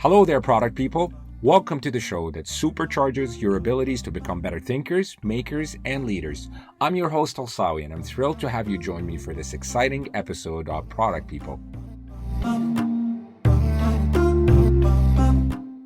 Hello there, product people. Welcome to the show that supercharges your abilities to become better thinkers, makers, and leaders. I'm your host, Alsawi, and I'm thrilled to have you join me for this exciting episode of Product People.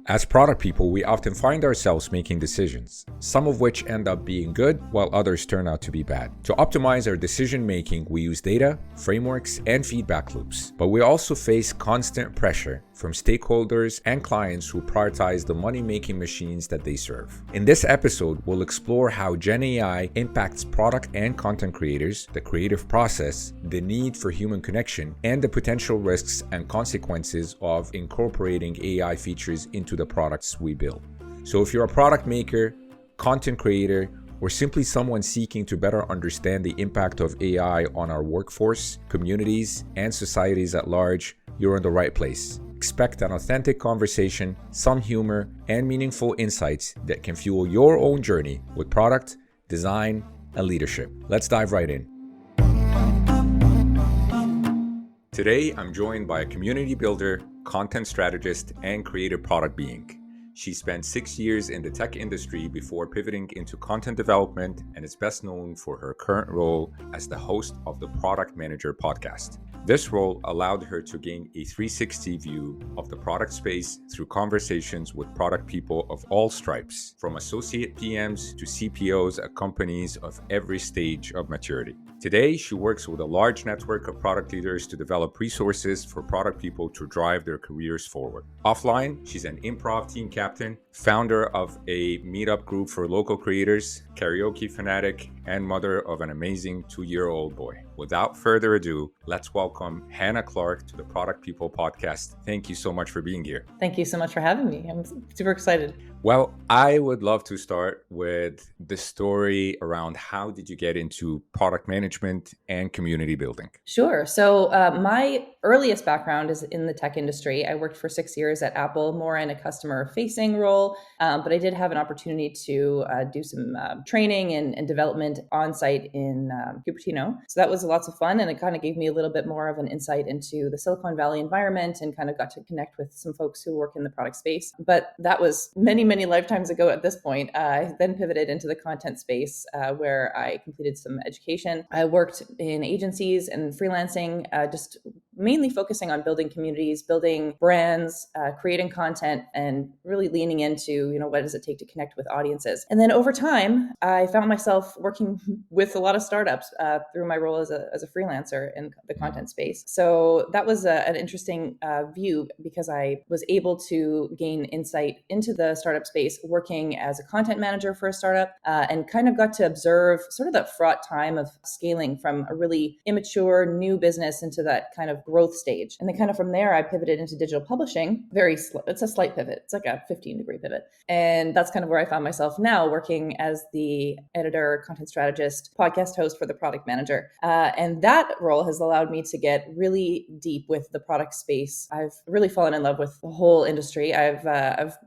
As product people, we often find ourselves making decisions, some of which end up being good while others turn out to be bad. To optimize our decision making, we use data, frameworks, and feedback loops. But we also face constant pressure from stakeholders and clients who prioritize the money-making machines that they serve. In this episode, we'll explore how Gen AI impacts product and content creators, the creative process, the need for human connection, and the potential risks and consequences of incorporating AI features into the products we build. So if you're a product maker, content creator, or simply someone seeking to better understand the impact of AI on our workforce, communities, and societies at large, you're in the right place. Expect an authentic conversation, some humor, and meaningful insights that can fuel your own journey with product, design, and leadership. Let's dive right in. Today, I'm joined by a community builder, content strategist, and creative product being. She spent 6 years in the tech industry before pivoting into content development and is best known for her current role as the host of the Product Manager podcast. This role allowed her to gain a 360 view of the product space through conversations with product people of all stripes, from associate PMs to CPOs at companies of every stage of maturity. Today, she works with a large network of product leaders to develop resources for product people to drive their careers forward. Offline, she's an improv team captain, founder of a meetup group for local creators, karaoke fanatic, and mother of an amazing 2-year-old boy. Without further ado, let's welcome Hannah Clark to the Product People podcast. Thank you so much for being here. Thank you so much for having me. I'm super excited. Well, I would love to start with the story around how did you get into product management and community building? Sure. So my earliest background is in the tech industry. I worked for 6 years at Apple, more in a customer-facing role, but I did have an opportunity to do some training and development on-site in Cupertino. So that was lots of fun, and it kind of gave me a little bit more of an insight into the Silicon Valley environment and kind of got to connect with some folks who work in the product space. But that was many lifetimes ago at this point. I then pivoted into the content space where I completed some education. I worked in agencies and freelancing, just mainly focusing on building communities, building brands, creating content, and really leaning into, what does it take to connect with audiences. And then over time, I found myself working with a lot of startups through my role as a freelancer in the content space. So that was an interesting view because I was able to gain insight into the startup space working as a content manager for a startup and kind of got to observe sort of that fraught time of scaling from a really immature new business into that kind of growth stage. And then kind of from there, I pivoted into digital publishing. It's a slight pivot. It's like a 15-degree pivot. And that's kind of where I found myself now, working as the editor, content strategist, podcast host for the Product Manager. And that role has allowed me to get really deep with the product space. I've really fallen in love with the whole industry. I've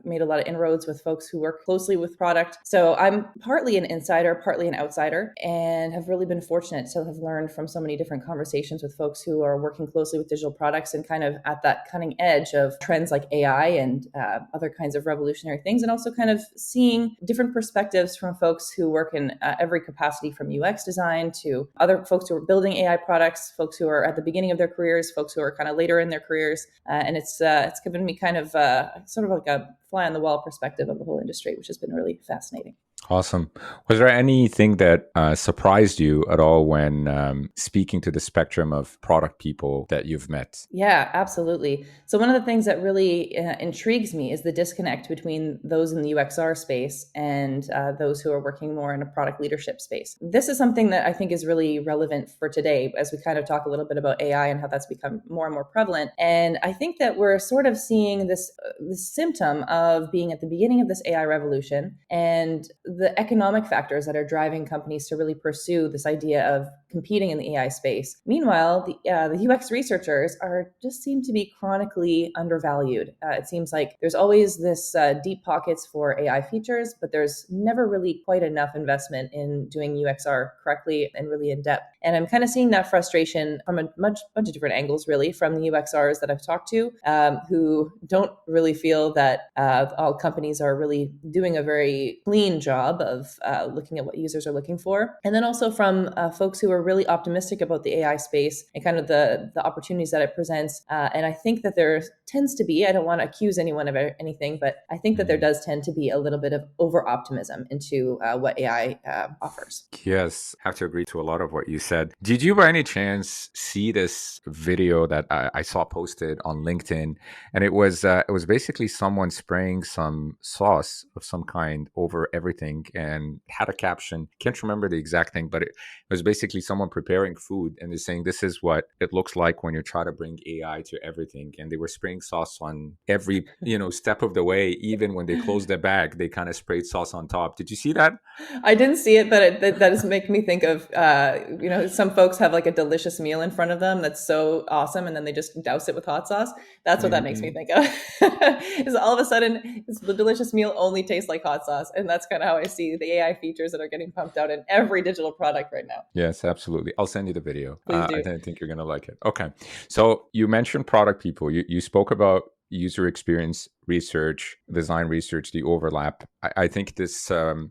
made a lot of inroads with folks who work closely with product. So I'm partly an insider, partly an outsider, and have really been fortunate to have learned from so many different conversations with folks who are working closely with digital products and kind of at that cutting edge of trends like AI and other kinds of revolutionary things, and also kind of seeing different perspectives from folks who work in every capacity, from UX design to other folks who are building AI products, folks who are at the beginning of their careers, folks who are kind of later in their careers. And it's given me kind of sort of like a fly on the wall perspective of the whole industry, which has been really fascinating. Awesome. Was there anything that surprised you at all when speaking to the spectrum of product people that you've met? Yeah, absolutely. So one of the things that really intrigues me is the disconnect between those in the UXR space and those who are working more in a product leadership space. This is something that I think is really relevant for today as we kind of talk a little bit about AI and how that's become more and more prevalent. And I think that we're sort of seeing this symptom of being at the beginning of this AI revolution and the economic factors that are driving companies to really pursue this idea of competing in the AI space. Meanwhile, the UX researchers just seem to be chronically undervalued. It seems like there's always this deep pockets for AI features, but there's never really quite enough investment in doing UXR correctly and really in depth. And I'm kind of seeing that frustration from a bunch of different angles, really, from the UXRs that I've talked to, who don't really feel that all companies are really doing a very clean job of looking at what users are looking for. And then also from folks who are really optimistic about the AI space and kind of the opportunities that it presents. And I think that there tends to be, I don't want to accuse anyone of anything, but I think that there does tend to be a little bit of over-optimism into what AI offers. Yes, I have to agree to a lot of what you said. Did you by any chance see this video that I saw posted on LinkedIn? And it was basically someone spraying some sauce of some kind over everything and had a caption. Can't remember the exact thing, but it was basically someone preparing food and they're saying this is what it looks like when you try to bring AI to everything. And they were spraying sauce on every step of the way. Even when they closed the bag, they kind of sprayed sauce on top. Did you see that? I didn't see it, but that is making me think of some folks have like a delicious meal in front of them that's so awesome, and then they just douse it with hot sauce. That's what that makes me think of. Is all of a sudden the delicious meal only tastes like hot sauce, and that's kind of how I see the AI features that are getting pumped out in every digital product right now. Yes, absolutely. I'll send you the video. Please do. I think you're gonna like it. Okay, so you mentioned product people. You spoke about user experience research, design research, the overlap. I think this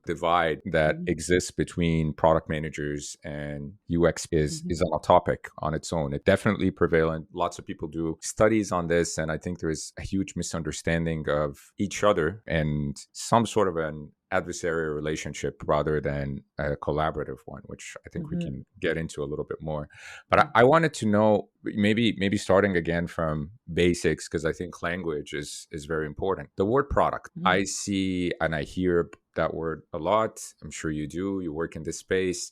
divide that exists between product managers and UX is on a topic on its own. It's definitely prevalent. Lots of people do studies on this, and I think there is a huge misunderstanding of each other and some sort of an adversarial relationship rather than a collaborative one, which I think we can get into a little bit more. But I wanted to know, maybe starting again from basics, because I think language is very important. The word product, I see and I hear that word a lot. I'm sure you do. You work in this space.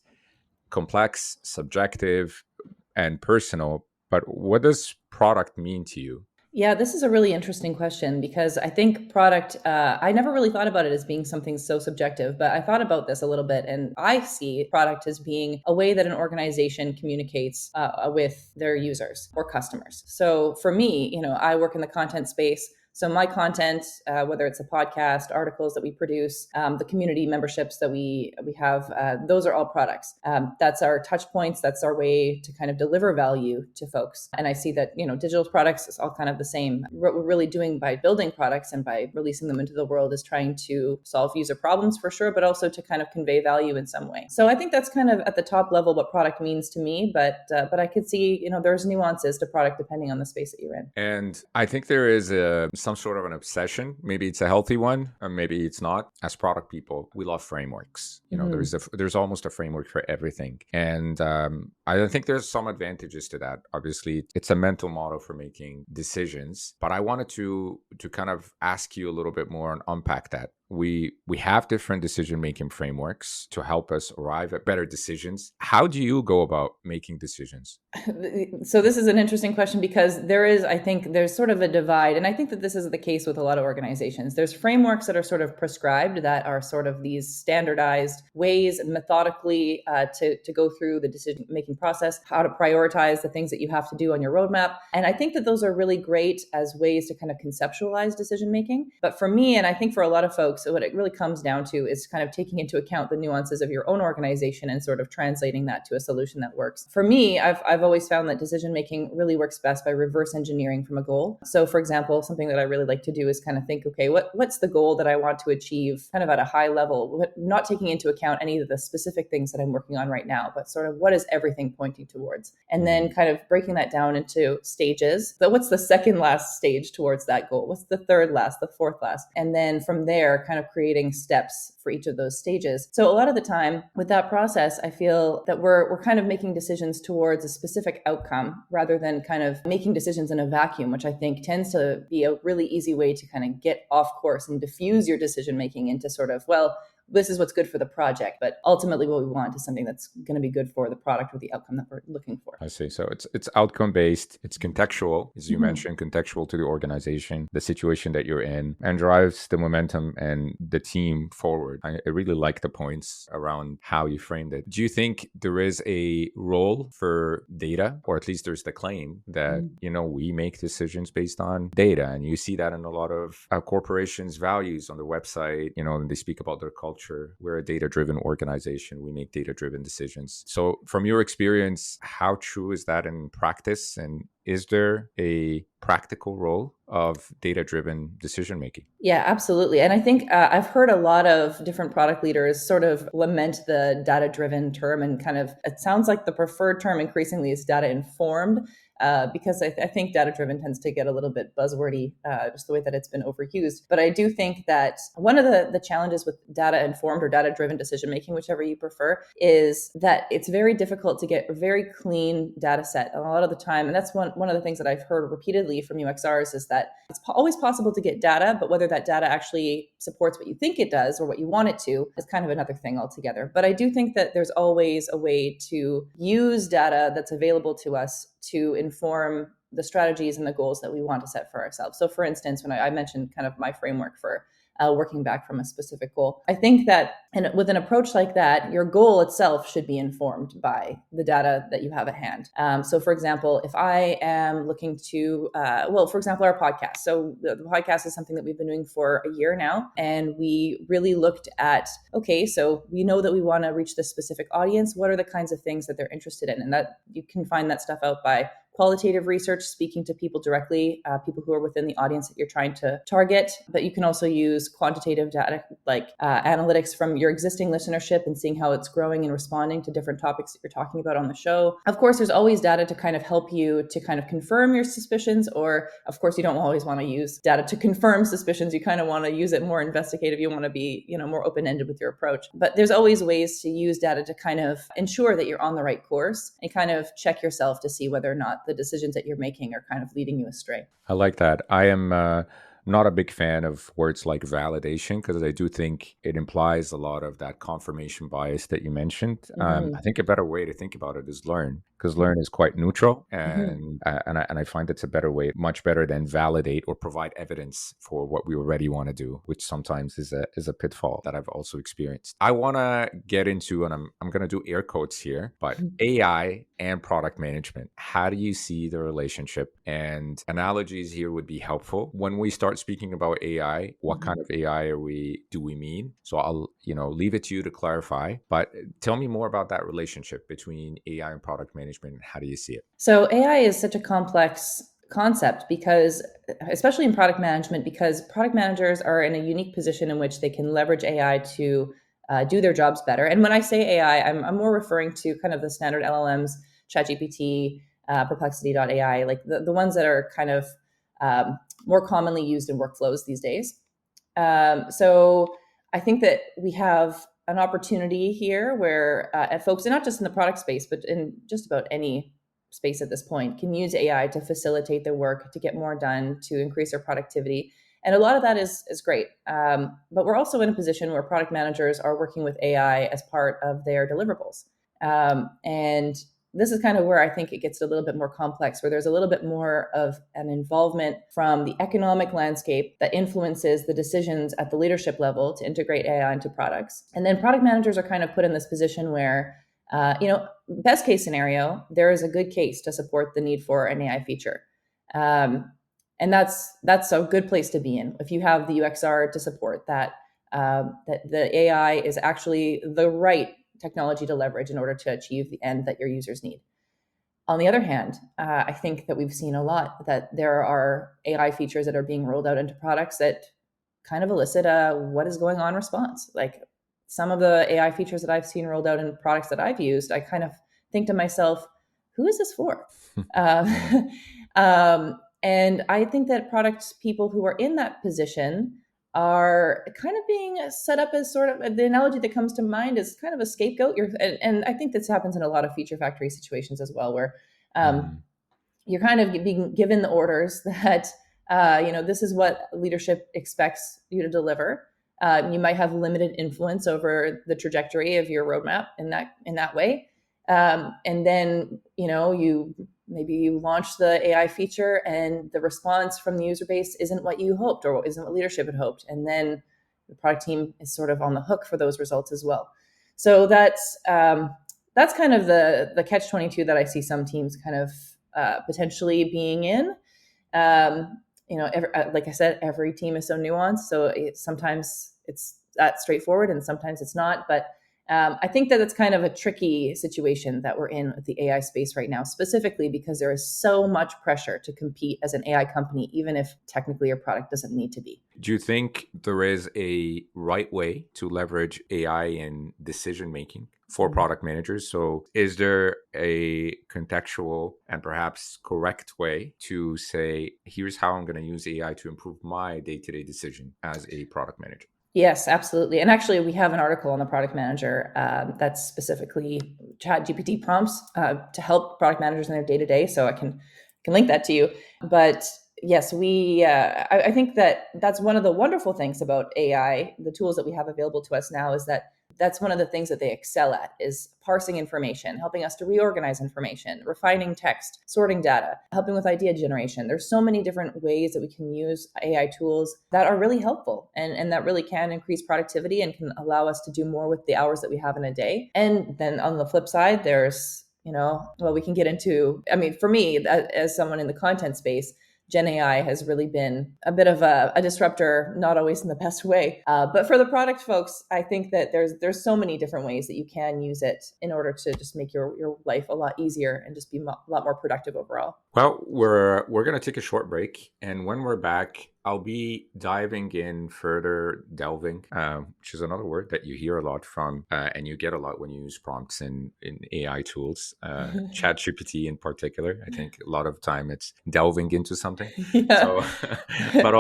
Complex, subjective, and personal. But what does product mean to you? Yeah, this is a really interesting question because I think product, I never really thought about it as being something so subjective, but I thought about this a little bit, and I see product as being a way that an organization communicates with their users or customers. So for me, I work in the content space. So my content, whether it's a podcast, articles that we produce, the community memberships that we have, those are all products. That's our touch points. That's our way to kind of deliver value to folks. And I see that, digital products is all kind of the same. What we're really doing by building products and by releasing them into the world is trying to solve user problems for sure, but also to kind of convey value in some way. So I think that's kind of at the top level what product means to me. But I could see, there's nuances to product depending on the space that you're in. And I think there is some sort of an obsession. Maybe it's a healthy one, or maybe it's not. As product people, we love frameworks. There's almost a framework for everything, and I think there's some advantages to that. Obviously, it's a mental model for making decisions. But I wanted to kind of ask you a little bit more and unpack that. We have different decision-making frameworks to help us arrive at better decisions. How do you go about making decisions? So this is an interesting question because I think there's sort of a divide. And I think that this is the case with a lot of organizations. There's frameworks that are sort of prescribed that are sort of these standardized ways methodically to go through the decision-making process, how to prioritize the things that you have to do on your roadmap. And I think that those are really great as ways to kind of conceptualize decision-making. But for me, and I think for a lot of folks, what it really comes down to is kind of taking into account the nuances of your own organization and sort of translating that to a solution that works. For me, I've always found that decision making really works best by reverse engineering from a goal. So for example, something that I really like to do is kind of think, okay, what's the goal that I want to achieve kind of at a high level, not taking into account any of the specific things that I'm working on right now, but sort of what is everything pointing towards? And then kind of breaking that down into stages. So what's the second last stage towards that goal? What's the third last, the fourth last? And then from there, kind of creating steps for each of those stages. So a lot of the time with that process, I feel that we're kind of making decisions towards a specific outcome rather than kind of making decisions in a vacuum, which I think tends to be a really easy way to kind of get off course and diffuse your decision making into sort of, well, this is what's good for the project, but ultimately what we want is something that's going to be good for the product or the outcome that we're looking for. I see. So it's outcome based, it's contextual, as you mentioned, contextual to the organization, the situation that you're in, and drives the momentum and the team forward. I really like the points around how you framed it. Do you think there is a role for data, or at least there's the claim that, we make decisions based on data, and you see that in a lot of corporations' values on their website, and they speak about their culture. We're a data-driven organization. We make data-driven decisions. So from your experience, how true is that in practice? And is there a practical role of data-driven decision making? Yeah, absolutely. And I think I've heard a lot of different product leaders sort of lament the data-driven term, and kind of, it sounds like the preferred term increasingly is data-informed. Because I think data-driven tends to get a little bit buzzwordy, just the way that it's been overused. But I do think that one of the challenges with data-informed or data-driven decision-making, whichever you prefer, is that it's very difficult to get a very clean data set a lot of the time. And that's one of the things that I've heard repeatedly from UXRs, is that it's always possible to get data, but whether that data actually supports what you think it does or what you want it to is kind of another thing altogether. But I do think that there's always a way to use data that's available to us to inform the strategies and the goals that we want to set for ourselves. So for instance, when I mentioned kind of my framework for working back from a specific goal, I think that with an approach like that, your goal itself should be informed by the data that you have at hand. So for example, if I am looking to, for example, our podcast. So the podcast is something that we've been doing for a year now. And we really looked at, okay, so we know that we want to reach this specific audience. What are the kinds of things that they're interested in? And that you can find that stuff out by qualitative research, speaking to people directly, people who are within the audience that you're trying to target. But you can also use quantitative data, like analytics from your existing listenership and seeing how it's growing and responding to different topics that you're talking about on the show. Of course, there's always data to kind of help you to kind of confirm your suspicions, or of course, you don't always want to use data to confirm suspicions. You kind of want to use it more investigative. You want to be, more open-ended with your approach. But there's always ways to use data to kind of ensure that you're on the right course and kind of check yourself to see whether or not the decisions that you're making are kind of leading you astray. I like that. I am not a big fan of words like validation, because I do think it implies a lot of that confirmation bias that you mentioned. I think a better way to think about it is learn, because learn is quite neutral, and I find it's a better way, much better than validate or provide evidence for what we already want to do, which sometimes is a pitfall that I've also experienced. I want to get into, and I'm going to do air quotes here, but AI and product management. How do you see the relationship? And analogies here would be helpful. When we start speaking about AI, what kind of AI do we mean? So I'll leave it to you to clarify, but tell me more about that relationship between AI and product management. How do you see it? So AI is such a complex concept, because especially in product management, because product managers are in a unique position in which they can leverage AI to do their jobs better. And when I say AI, I'm more referring to kind of the standard LLMs, ChatGPT, Perplexity.ai, like the ones that are kind of more commonly used in workflows these days. So I think that we have an opportunity here where folks, and not just in the product space, but in just about any space at this point, can use AI to facilitate their work, to get more done, to increase their productivity. And a lot of that is great. But we're also in a position where product managers are working with AI as part of their deliverables. And this is kind of where I think it gets a little bit more complex, where there's a little bit more of an involvement from the economic landscape that influences the decisions at the leadership level to integrate AI into products. And then product managers are kind of put in this position where, best case scenario, there is a good case to support the need for an AI feature. And that's a good place to be in. If you have the UXR to support that, that the AI is actually the right technology to leverage in order to achieve the end that your users need. On the other hand, I think that we've seen a lot that there are AI features that are being rolled out into products that kind of elicit a what is going on response. Like some of the AI features that I've seen rolled out in products that I've used, I kind of think to myself, who is this for? And I think that product people who are in that position are kind of being set up as sort of, the analogy that comes to mind is kind of a scapegoat. And I think this happens in a lot of feature factory situations as well, where you're kind of being given the orders that, this is what leadership expects you to deliver. You might have limited influence over the trajectory of your roadmap in that way. And then, you launch the AI feature and the response from the user base isn't what you hoped or isn't what leadership had hoped. And then the product team is sort of on the hook for those results as well. So that's kind of the catch-22 that I see some teams kind of potentially being in. Like I said, every team is so nuanced. So sometimes it's that straightforward and sometimes it's not. But I think that it's kind of a tricky situation that we're in with the AI space right now, specifically because there is so much pressure to compete as an AI company, even if technically your product doesn't need to be. Do you think there is a right way to leverage AI in decision making for product managers? So is there a contextual and perhaps correct way to say, here's how I'm going to use AI to improve my day-to-day decision as a product manager? Yes, absolutely. And actually, we have an article on the Product Manager that's specifically ChatGPT prompts to help product managers in their day-to-day. So I can link that to you. But yes, I think that's one of the wonderful things about AI, the tools that we have available to us now, is that that's one of the things that they excel at, is parsing information, helping us to reorganize information, refining text, sorting data, helping with idea generation. There's so many different ways that we can use AI tools that are really helpful and that really can increase productivity and can allow us to do more with the hours that we have in a day. And then on the flip side, there's, we can get into, for me, as someone in the content space, Gen AI has really been a bit of a disruptor, not always in the best way. But for the product folks, I think that there's so many different ways that you can use it in order to just make your life a lot easier and just be a lot more productive overall. Well, we're going to take a short break. And when we're back, I'll be diving in further, delving, which is another word that you hear a lot from, and you get a lot when you use prompts in AI tools, ChatGPT in particular. I think a lot of time it's delving into something. Yeah. So, but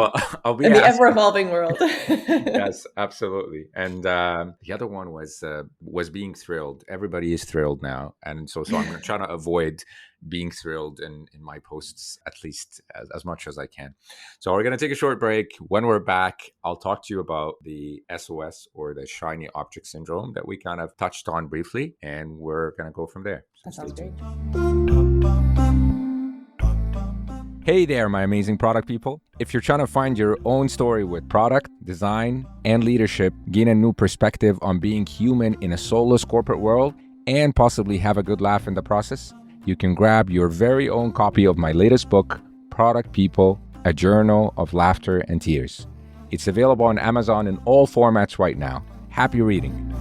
I'll be in the ever-evolving world. Yes, absolutely. And the other one was being thrilled. Everybody is thrilled now, and so I'm trying to avoid being thrilled in my posts, at least as much as I can. So we're going to take a short break. When we're back, I'll talk to you about the SOS, or the shiny object syndrome, that we kind of touched on briefly, and we're going to go from there. So that sounds great. Hey there, my amazing product people. If you're trying to find your own story with product, design, and leadership, gain a new perspective on being human in a soulless corporate world, and possibly have a good laugh in the process, you can grab your very own copy of my latest book, Product People, A Journal of Laughter and Tears. It's available on Amazon in all formats right now. Happy reading.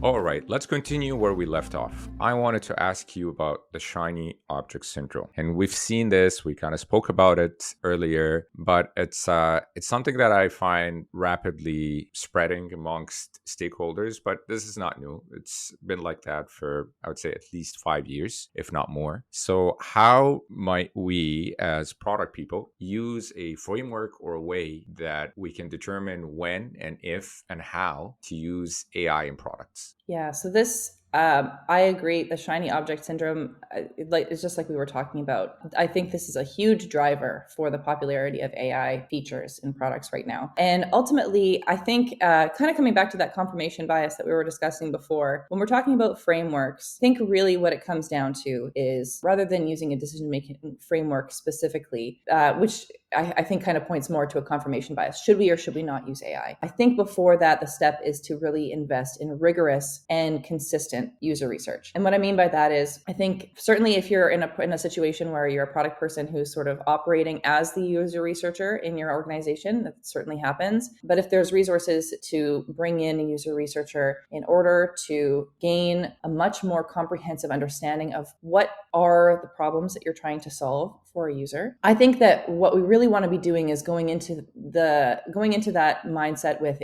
All right, let's continue where we left off. I wanted to ask you about the shiny object syndrome. And we've seen this, we kind of spoke about it earlier, but it's something that I find rapidly spreading amongst stakeholders, but this is not new. It's been like that for, I would say, at least 5 years, if not more. So how might we, as product people, use a framework or a way that we can determine when and if and how to use AI in products? Yeah, so this, I agree. The shiny object syndrome, it's just like we were talking about. I think this is a huge driver for the popularity of AI features in products right now. And ultimately, I think kind of coming back to that confirmation bias that we were discussing before, when we're talking about frameworks, I think really what it comes down to is, rather than using a decision-making framework specifically, which I think kind of points more to a confirmation bias. Should we or should we not use AI? I think before that, the step is to really invest in rigorous and consistent user research. And what I mean by that is, I think certainly if you're in a situation where you're a product person who's sort of operating as the user researcher in your organization, that certainly happens. But if there's resources to bring in a user researcher in order to gain a much more comprehensive understanding of what are the problems that you're trying to solve for a user, I think that what we really want to be doing is going into that mindset with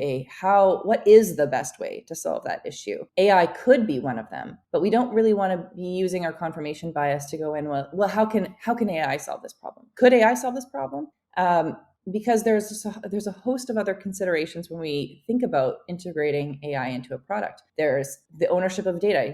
what is the best way to solve that issue? AI could be one of them, but we don't really want to be using our confirmation bias to go in, well, how can AI solve this problem? Could AI solve this problem? Because there's a host of other considerations when we think about integrating AI into a product. There's the ownership of data.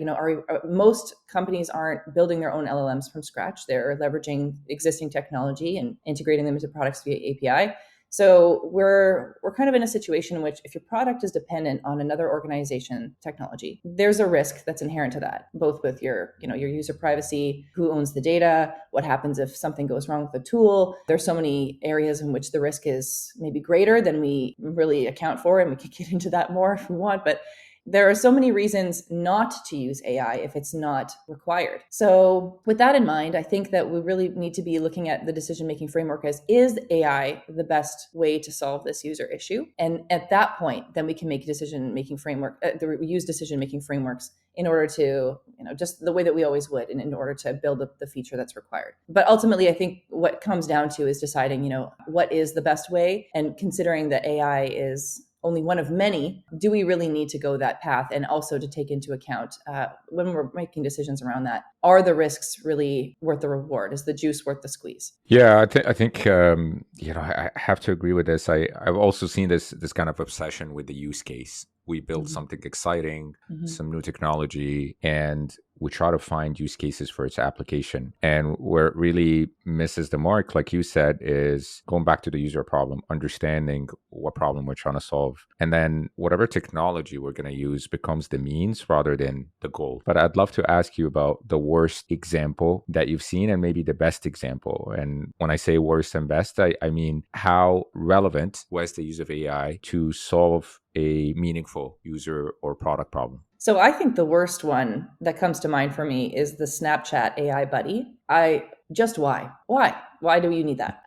Most companies aren't building their own LLMs from scratch. They're leveraging existing technology and integrating them into products via API. So we're kind of in a situation in which if your product is dependent on another organization technology, there's a risk that's inherent to that, both with your user privacy, who owns the data, what happens if something goes wrong with the tool. There's so many areas in which the risk is maybe greater than we really account for, and we could get into that more if we want, but there are so many reasons not to use AI if it's not required. So with that in mind, I think that we really need to be looking at the decision-making framework as, is AI the best way to solve this user issue? And at that point, then we can make decision-making framework, we use decision-making frameworks in order to, just the way that we always would, and in order to build up the feature that's required. But ultimately, I think what comes down to is deciding, what is the best way, and considering that AI is only one of many, do we really need to go that path? And also to take into account when we're making decisions around that, are the risks really worth the reward? Is the juice worth the squeeze? Yeah, I think I have to agree with this. I've also seen this kind of obsession with the use case. We build something exciting, some new technology, and we try to find use cases for its application. And where it really misses the mark, like you said, is going back to the user problem, understanding what problem we're trying to solve. And then whatever technology we're going to use becomes the means rather than the goal. But I'd love to ask you about the worst example that you've seen and maybe the best example. And when I say worst and best, I mean, how relevant was the use of AI to solve a meaningful user or product problem? So I think the worst one that comes to mind for me is the Snapchat AI buddy. Why do you need that?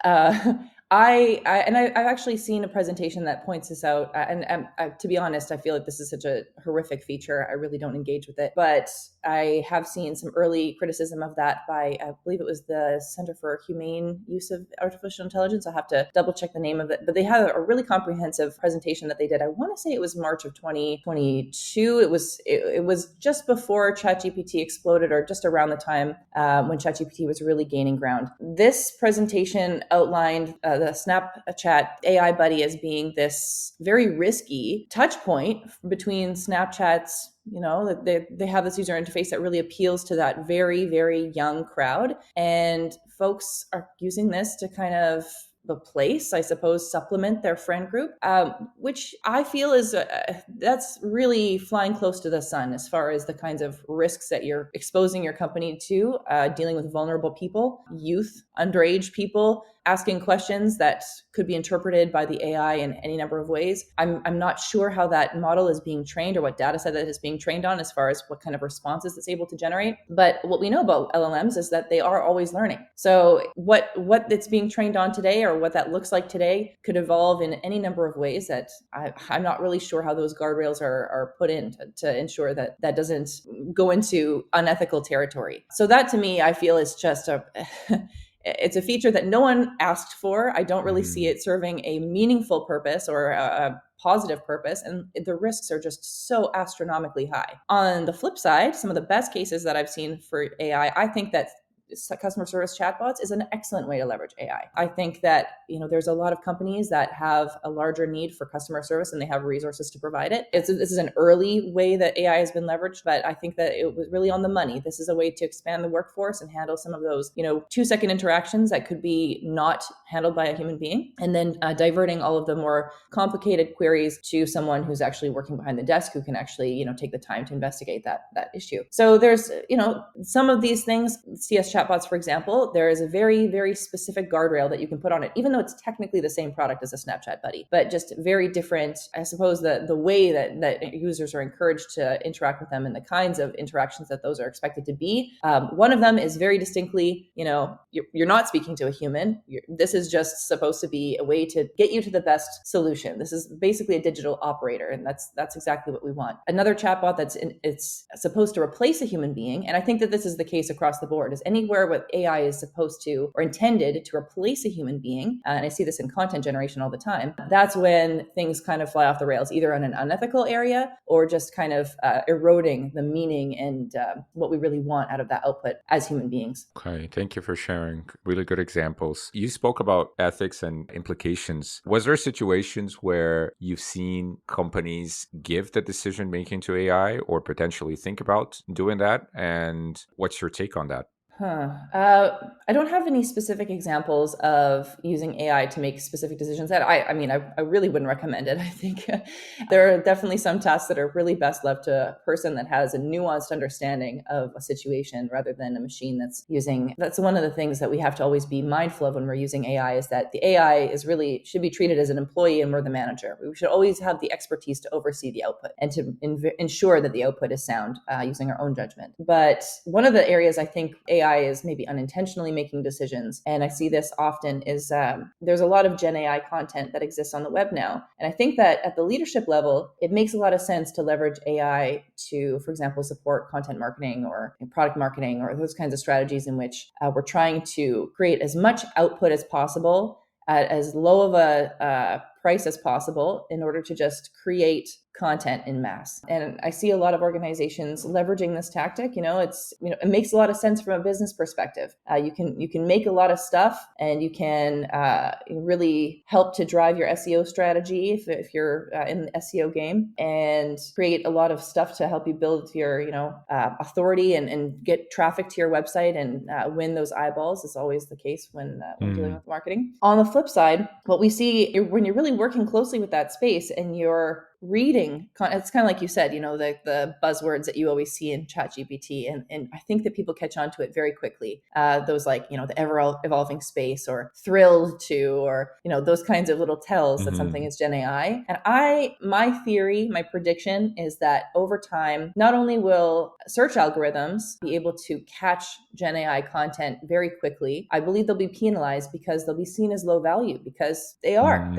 I've actually seen a presentation that points this out. And to be honest, I feel like this is such a horrific feature. I really don't engage with it. But I have seen some early criticism of that by, I believe it was the Center for Humane Use of Artificial Intelligence. I'll have to double check the name of it. But they had a really comprehensive presentation that they did. I want to say it was March of 2022. It was just before ChatGPT exploded, or just around the time when ChatGPT was really gaining ground. This presentation outlined the Snapchat AI buddy as being this very risky touch point between Snapchat's, they have this user interface that really appeals to that very, very young crowd. And folks are using this to kind of supplement their friend group, which I feel is that's really flying close to the sun as far as the kinds of risks that you're exposing your company to, dealing with vulnerable people, youth, underage people, asking questions that could be interpreted by the AI in any number of ways. I'm not sure how that model is being trained or what data set that is being trained on as far as what kind of responses it's able to generate. But what we know about LLMs is that they are always learning. So what it's being trained on today, or what that looks like today, could evolve in any number of ways that I'm not really sure how those guardrails are put in to ensure that that doesn't go into unethical territory. So that, to me, I feel is just it's a feature that no one asked for. I don't really see it serving a meaningful purpose or a positive purpose, and the risks are just so astronomically high. On the flip side, some of the best cases that I've seen for AI, I think that customer service chatbots is an excellent way to leverage AI. I think that, there's a lot of companies that have a larger need for customer service and they have resources to provide it. This is an early way that AI has been leveraged, but I think that it was really on the money. This is a way to expand the workforce and handle some of those, 2-second interactions that could be not handled by a human being, and then diverting all of the more complicated queries to someone who's actually working behind the desk, who can actually, take the time to investigate that issue. So there's, some of these things, CS chatbots, for example, there is a very, very specific guardrail that you can put on it, even though it's technically the same product as a Snapchat buddy, but just very different. I suppose the way that users are encouraged to interact with them and the kinds of interactions that those are expected to be. One of them is very distinctly, you're not speaking to a human. This is just supposed to be a way to get you to the best solution. This is basically a digital operator, and that's exactly what we want. Another chatbot it's supposed to replace a human being, and I think that this is the case across the board, is anywhere where AI is supposed to or intended to replace a human being, and I see this in content generation all the time, that's when things kind of fly off the rails, either in an unethical area or just kind of eroding the meaning and what we really want out of that output as human beings. Okay, thank you for sharing. Really good examples. You spoke about ethics and implications. Was there situations where you've seen companies give the decision making to AI or potentially think about doing that? And what's your take on that? I don't have any specific examples of using AI to make specific decisions that I really wouldn't recommend it. I think there are definitely some tasks that are really best left to a person that has a nuanced understanding of a situation rather than a machine that's using. That's one of the things that we have to always be mindful of when we're using AI, is that the AI is really should be treated as an employee and we're the manager. We should always have the expertise to oversee the output and to ensure that the output is sound using our own judgment. But one of the areas I think AI is maybe unintentionally making decisions, and I see this often, is there's a lot of Gen AI content that exists on the web now. And I think that at the leadership level, it makes a lot of sense to leverage AI to, for example, support content marketing or product marketing or those kinds of strategies in which we're trying to create as much output as possible at as low of a price as possible in order to just create content in mass. And I see a lot of organizations leveraging this tactic. It makes a lot of sense from a business perspective. You can make a lot of stuff, and you can really help to drive your SEO strategy if you're in the SEO game, and create a lot of stuff to help you build your authority and get traffic to your website and win those eyeballs. Is always the case when dealing with marketing. On the flip side, what we see when you're really working closely with that space and you're reading, it's kind of like you said, the buzzwords that you always see in ChatGPT, and I think that people catch on to it very quickly. Those like, the ever evolving space, or thrilled to, or those kinds of little tells that something is Gen AI. And my prediction is that over time, not only will search algorithms be able to catch Gen AI content very quickly, I believe they'll be penalized because they'll be seen as low value, because they are.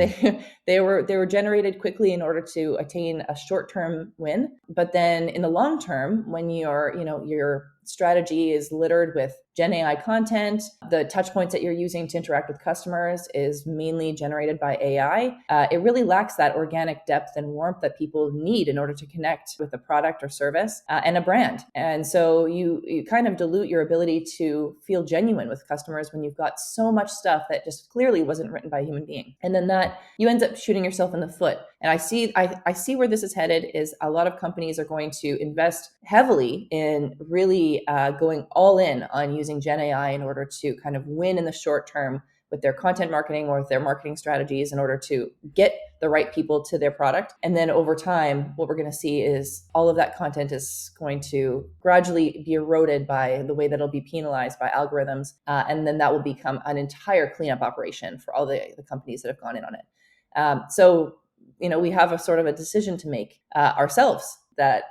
They were generated quickly in order to attain a short-term win. But then in the long term, when your strategy is littered with Gen AI content, the touch points that you're using to interact with customers is mainly generated by AI. It really lacks that organic depth and warmth that people need in order to connect with a product or service and a brand. And so you kind of dilute your ability to feel genuine with customers when you've got so much stuff that just clearly wasn't written by a human being. And then that you end up shooting yourself in the foot. And I see where this is headed is a lot of companies are going to invest heavily in really going all in on using Gen AI in order to kind of win in the short term with their content marketing or with their marketing strategies in order to get the right people to their product. And then over time, what we're going to see is all of that content is going to gradually be eroded by the way that it'll be penalized by algorithms. And then that will become an entire cleanup operation for all the companies that have gone in on it. So we have a sort of a decision to make ourselves, that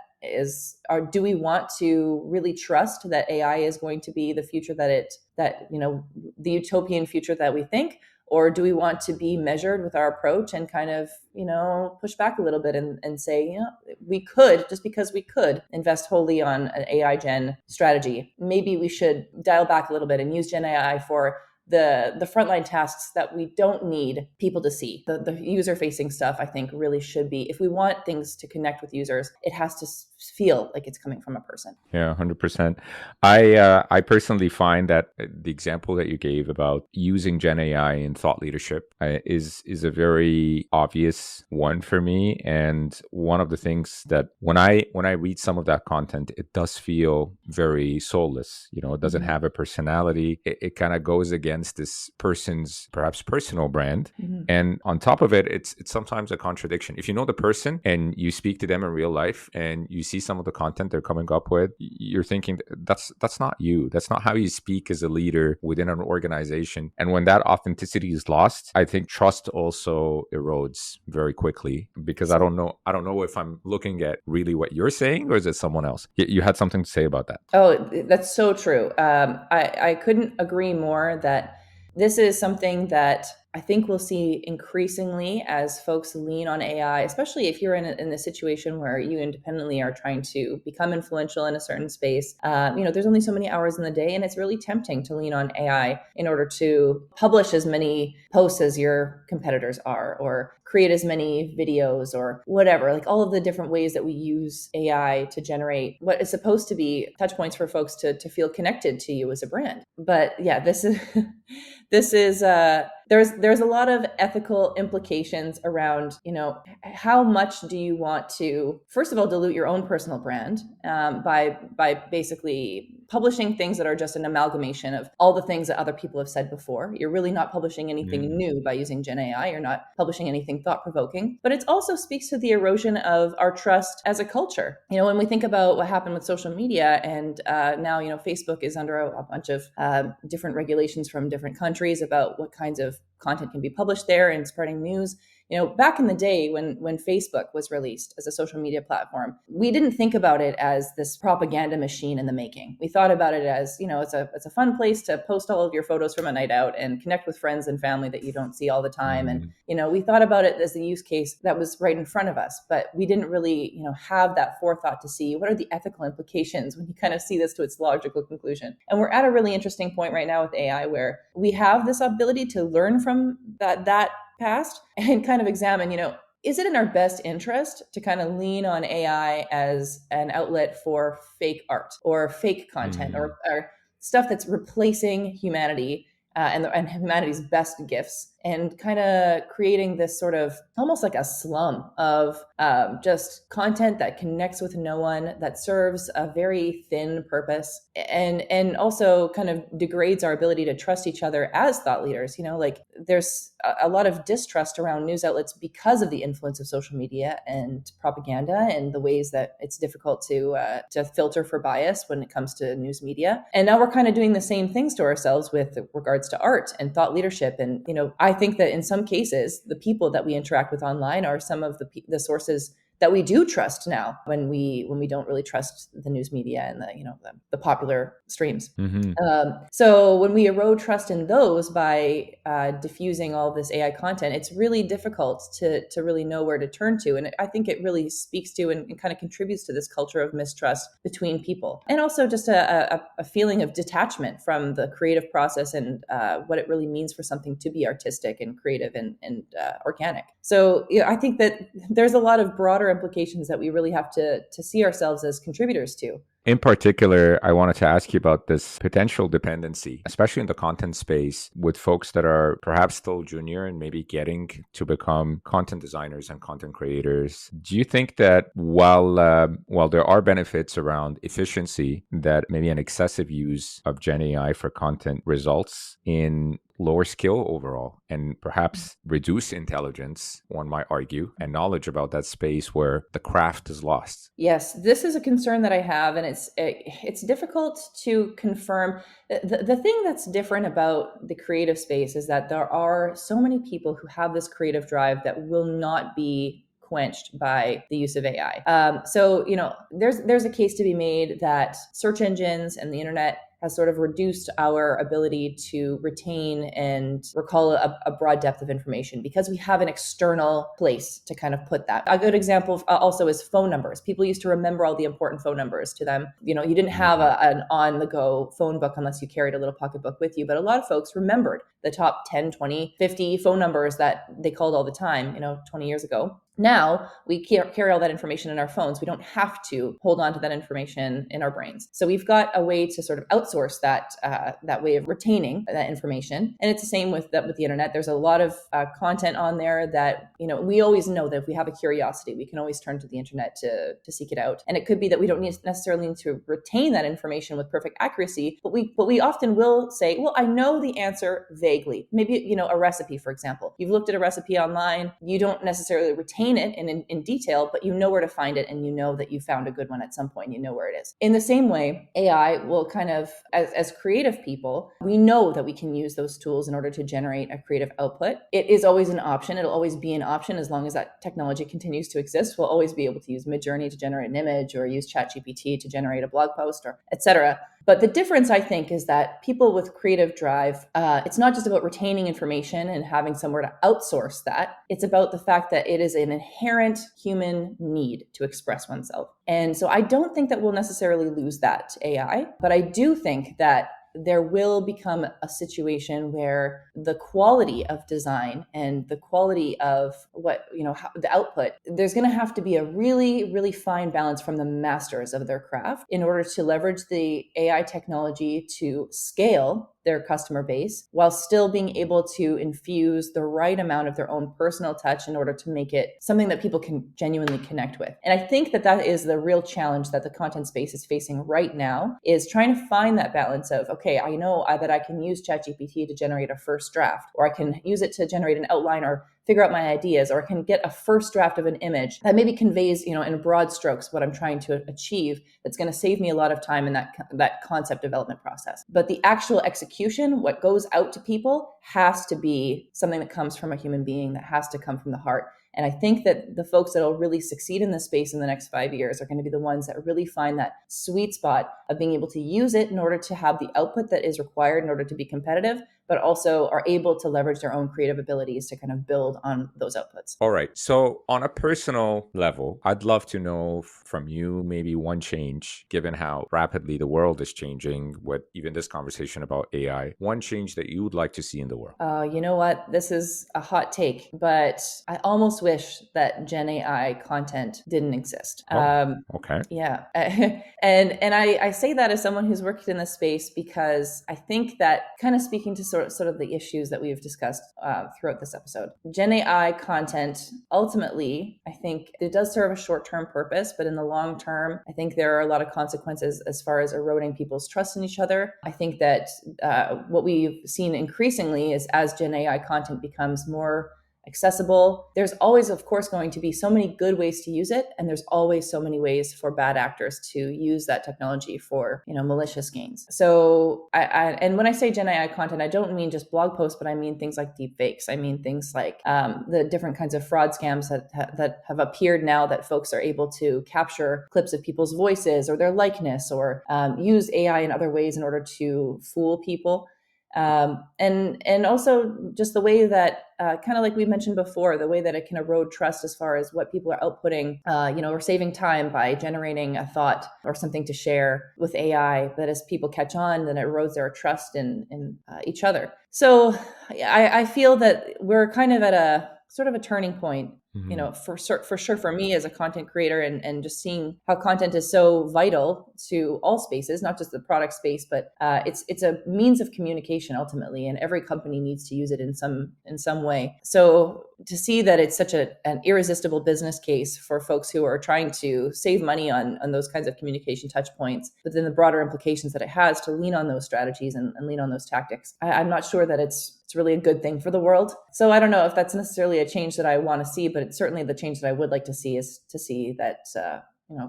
do we want to really trust that AI is going to be the future the utopian future that we think, or do we want to be measured with our approach and kind of, push back a little bit and say, we could, just because we could invest wholly on an AI gen strategy, maybe we should dial back a little bit and use Gen AI for the frontline tasks that we don't need people to see. The user-facing stuff, I think, really should be, if we want things to connect with users, it has to feel like it's coming from a person. Yeah, 100%. I personally find that the example that you gave about using Gen AI in thought leadership is a very obvious one for me. And one of the things that when I read some of that content, it does feel very soulless. It doesn't have a personality. It kind of goes against this person's perhaps personal brand. And on top of it, it's sometimes a contradiction. If you know the person and you speak to them in real life and you see some of the content they're coming up with, you're thinking that's not you. That's not how you speak as a leader within an organization. And when that authenticity is lost, I think trust also erodes very quickly, because I don't know if I'm looking at really what you're saying or is it someone else. You had something to say about that. Oh, that's so true. I couldn't agree more that this is something that I think we'll see increasingly as folks lean on AI, especially if you're in a situation where you independently are trying to become influential in a certain space. There's only so many hours in the day, and it's really tempting to lean on AI in order to publish as many posts as your competitors are, or create as many videos, or whatever, like all of the different ways that we use AI to generate what is supposed to be touch points for folks to feel connected to you as a brand. But yeah, this is there's a lot of ethical implications around, how much do you want to, first of all, dilute your own personal brand by basically publishing things that are just an amalgamation of all the things that other people have said before. You're really not publishing anything new by using Gen AI. You're not publishing anything thought-provoking. But it also speaks to the erosion of our trust as a culture. When we think about what happened with social media, and now, Facebook is under a bunch of different regulations from different countries about what kinds of content can be published there and spreading news. Back in the day when Facebook was released as a social media platform, we didn't think about it as this propaganda machine in the making. We thought about it as, it's a fun place to post all of your photos from a night out and connect with friends and family that you don't see all the time. And, we thought about it as the use case that was right in front of us, but we didn't really, have that forethought to see what are the ethical implications when you kind of see this to its logical conclusion. And we're at a really interesting point right now with AI where we have this ability to learn from that past and kind of examine, is it in our best interest to kind of lean on AI as an outlet for fake art or fake content or stuff that's replacing humanity and humanity's best gifts, and kind of creating this sort of almost like a slum of just content that connects with no one, that serves a very thin purpose, and also kind of degrades our ability to trust each other as thought leaders. Like there's a lot of distrust around news outlets because of the influence of social media and propaganda and the ways that it's difficult to filter for bias when it comes to news media. And now we're kind of doing the same things to ourselves with regards to art and thought leadership. And, I think that in some cases, the people that we interact with online are some of the sources that we do trust now when we don't really trust the news media and the popular streams. So when we erode trust in those by diffusing all this AI content, it's really difficult to really know where to turn to. And I think it really speaks to and kind of contributes to this culture of mistrust between people, and also just a feeling of detachment from the creative process and what it really means for something to be artistic and creative and organic. So I think that there's a lot of broader implications that we really have to see ourselves as contributors to. In particular, I wanted to ask you about this potential dependency, especially in the content space, with folks that are perhaps still junior and maybe getting to become content designers and content creators. Do you think that while there are benefits around efficiency, that maybe an excessive use of Gen AI for content results in lower skill overall and perhaps reduce intelligence, one might argue, and knowledge about that space where the craft is lost? Yes, this is a concern that I have, and it's difficult to confirm. The thing that's different about the creative space is that there are so many people who have this creative drive that will not be quenched by the use of AI. So, there's a case to be made that search engines and the internet has sort of reduced our ability to retain and recall a broad depth of information because we have an external place to kind of put that. A good example also is phone numbers. People used to remember all the important phone numbers to them. You didn't have an on-the-go phone book unless you carried a little pocketbook with you, but a lot of folks remembered the top 10, 20, 50 phone numbers that they called all the time, 20 years ago. Now we carry all that information in our phones. We don't have to hold on to that information in our brains. So we've got a way to sort of outsource that way of retaining that information. And it's the same with the internet. There's a lot of content on there that, we always know that if we have a curiosity, we can always turn to the internet to seek it out. And it could be that we don't necessarily need to retain that information with perfect accuracy, but we often will say, well, I know the answer vaguely. Maybe, a recipe, for example. You've looked at a recipe online. You don't necessarily retain it in detail, but you know where to find it, and you know that you found a good one at some point. You know where it is. In the same way, AI will kind of, as creative people, we know that we can use those tools in order to generate a creative output. It is always an option. It'll always be an option as long as that technology continues to exist. We'll always be able to use Midjourney to generate an image, or use ChatGPT to generate a blog post, or etc. But the difference, I think, is that people with creative drive, it's not just about retaining information and having somewhere to outsource that. It's about the fact that it is an inherent human need to express oneself. And so I don't think that we'll necessarily lose that to AI, but I do think that there will become a situation where the quality of design and the quality of the output, there's going to have to be a really, really fine balance from the masters of their craft in order to leverage the AI technology to scale their customer base while still being able to infuse the right amount of their own personal touch in order to make it something that people can genuinely connect with. And I think that that is the real challenge that the content space is facing right now, is trying to find that balance of, okay, I know that I can use ChatGPT to generate a first draft, or I can use it to generate an outline or figure out my ideas, or I can get a first draft of an image that maybe conveys, in broad strokes what I'm trying to achieve. That's going to save me a lot of time in that concept development process. But the actual execution, what goes out to people, has to be something that comes from a human being, that has to come from the heart. And I think that the folks that will really succeed in this space in the next 5 years are going to be the ones that really find that sweet spot of being able to use it in order to have the output that is required in order to be competitive, but also are able to leverage their own creative abilities to kind of build on those outputs. All right. So on a personal level, I'd love to know from you maybe one change, given how rapidly the world is changing with even this conversation about AI, one change that you would like to see in the world. You know what? This is a hot take, but I almost wish that Gen AI content didn't exist. Okay. Yeah. and I say that as someone who's worked in this space, because I think that, kind of speaking to sort of the issues that we've discussed throughout this episode, Gen AI content, ultimately, I think it does serve a short-term purpose, but in the long term, I think there are a lot of consequences as far as eroding people's trust in each other. I think that what we've seen increasingly is, as Gen AI content becomes more accessible, there's always, of course, going to be so many good ways to use it, and there's always so many ways for bad actors to use that technology for, malicious gains. So and when I say Gen AI content, I don't mean just blog posts, but I mean things like deep fakes. I mean things like the different kinds of fraud scams that have appeared now, that folks are able to capture clips of people's voices or their likeness, or use AI in other ways in order to fool people. And also just the way that, kind of like we mentioned before, the way that it can erode trust as far as what people are outputting, or saving time by generating a thought or something to share with AI. But as people catch on, then it erodes their trust in each other. So I feel that we're kind of at a sort of a turning point, for sure for me as a content creator, and just seeing how content is so vital to all spaces, not just the product space, but it's a means of communication ultimately, and every company needs to use it in some way. So to see that it's such an irresistible business case for folks who are trying to save money on those kinds of communication touch points, but then the broader implications that it has to lean on those strategies and lean on those tactics, I'm not sure that it's really a good thing for the world. So I don't know if that's necessarily a change that I want to see, but it's certainly the change that I would like to see, is to see that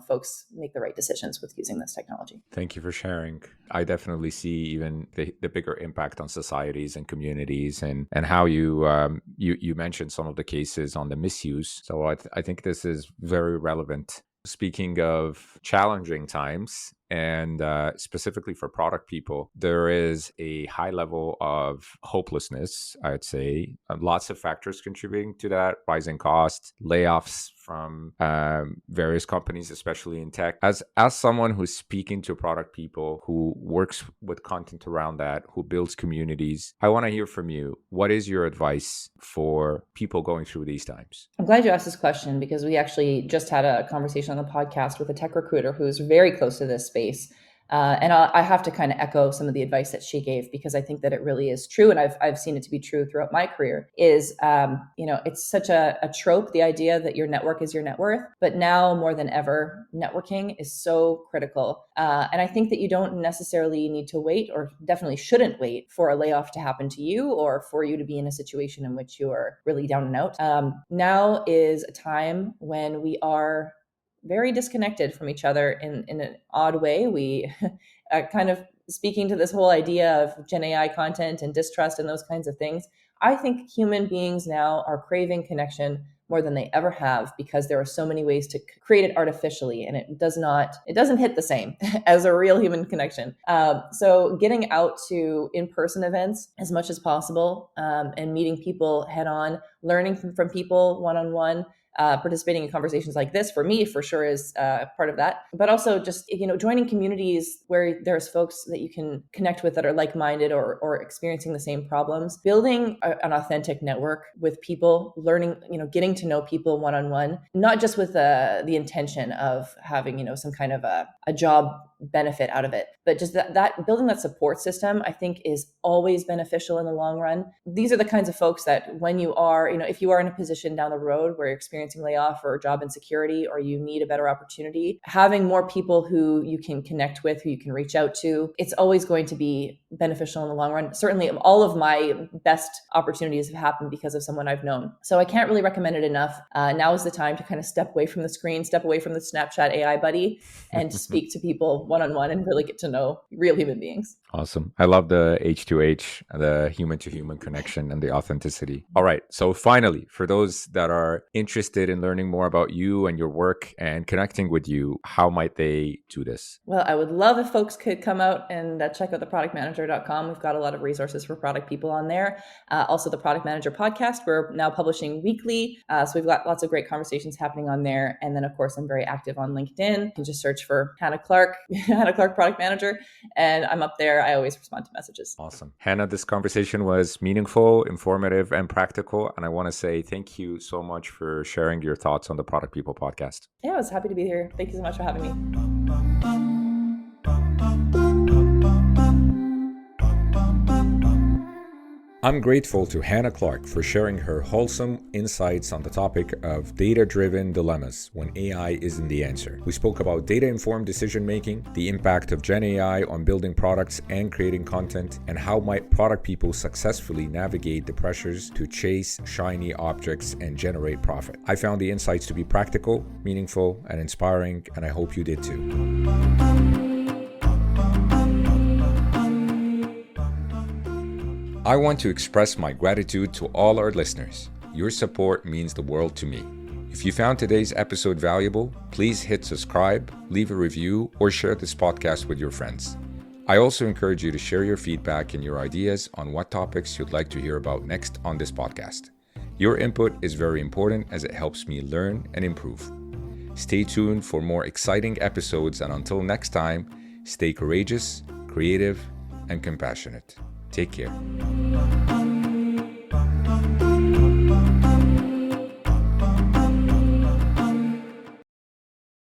folks make the right decisions with using this technology. Thank you for sharing. I definitely see even the bigger impact on societies and communities, and how you mentioned some of the cases on the misuse. So I think this is very relevant. Speaking of challenging times, and specifically for product people, there is a high level of hopelessness, I'd say. Lots of factors contributing to that: rising costs, layoffs from various companies, especially in tech. As someone who's speaking to product people, who works with content around that, who builds communities, I want to hear from you. What is your advice for people going through these times? I'm glad you asked this question, because we actually just had a conversation on the podcast with a tech recruiter who's very close to this space. And I have to kind of echo some of the advice that she gave, because I think that it really is true. And I've seen it to be true throughout my career, is, it's such a trope, the idea that your network is your net worth. But now more than ever, networking is so critical. And I think that you don't necessarily need to wait, or definitely shouldn't wait, for a layoff to happen to you, or for you to be in a situation in which you are really down and out. Now is a time when we are very disconnected from each other in an odd way. We kind of, speaking to this whole idea of Gen AI content and distrust and those kinds of things, I think human beings now are craving connection more than they ever have, because there are so many ways to create it artificially, and it doesn't hit the same as a real human connection. So getting out to in-person events as much as possible, and meeting people head on, learning from people one-on-one, participating in conversations like this for me for sure is part of that. But also just, joining communities where there's folks that you can connect with that are like-minded or experiencing the same problems, building an authentic network with people, learning, getting to know people one-on-one, not just with the intention of having, some kind of a job benefit out of it, but just that building that support system, I think, is always beneficial in the long run. These are the kinds of folks that when you are, if you are in a position down the road where you're experiencing layoff or job insecurity, or you need a better opportunity, having more people who you can connect with, who you can reach out to, it's always going to be beneficial in the long run. Certainly all of my best opportunities have happened because of someone I've known. So I can't really recommend it enough. Now is the time to kind of step away from the screen, step away from the Snapchat AI buddy, and to speak to people one-on-one and really get to know real human beings. Awesome. I love the H2H, the human-to-human connection and the authenticity. All right. So finally, for those that are interested in learning more about you and your work and connecting with you, how might they do this? Well, I would love if folks could come out and check out theproductmanager.com. We've got a lot of resources for product people on there. Also, the Product Manager podcast, we're now publishing weekly. So we've got lots of great conversations happening on there. And then, of course, I'm very active on LinkedIn. You can just search for Hannah Clark, Hannah Clark Product Manager, and I'm up there. I always respond to messages. Awesome. Hannah, this conversation was meaningful, informative, and practical. And I want to say thank you so much for sharing your thoughts on the Product People podcast. Yeah, I was happy to be here. Thank you so much for having me. I'm grateful to Hannah Clark for sharing her wholesome insights on the topic of data-driven dilemmas when AI isn't the answer. We spoke about data-informed decision-making, the impact of Gen AI on building products and creating content, and how might product people successfully navigate the pressures to chase shiny objects and generate profit. I found the insights to be practical, meaningful, and inspiring, and I hope you did too. I want to express my gratitude to all our listeners. Your support means the world to me. If you found today's episode valuable, please hit subscribe, leave a review, or share this podcast with your friends. I also encourage you to share your feedback and your ideas on what topics you'd like to hear about next on this podcast. Your input is very important as it helps me learn and improve. Stay tuned for more exciting episodes, and until next time, stay courageous, creative, and compassionate. Take care.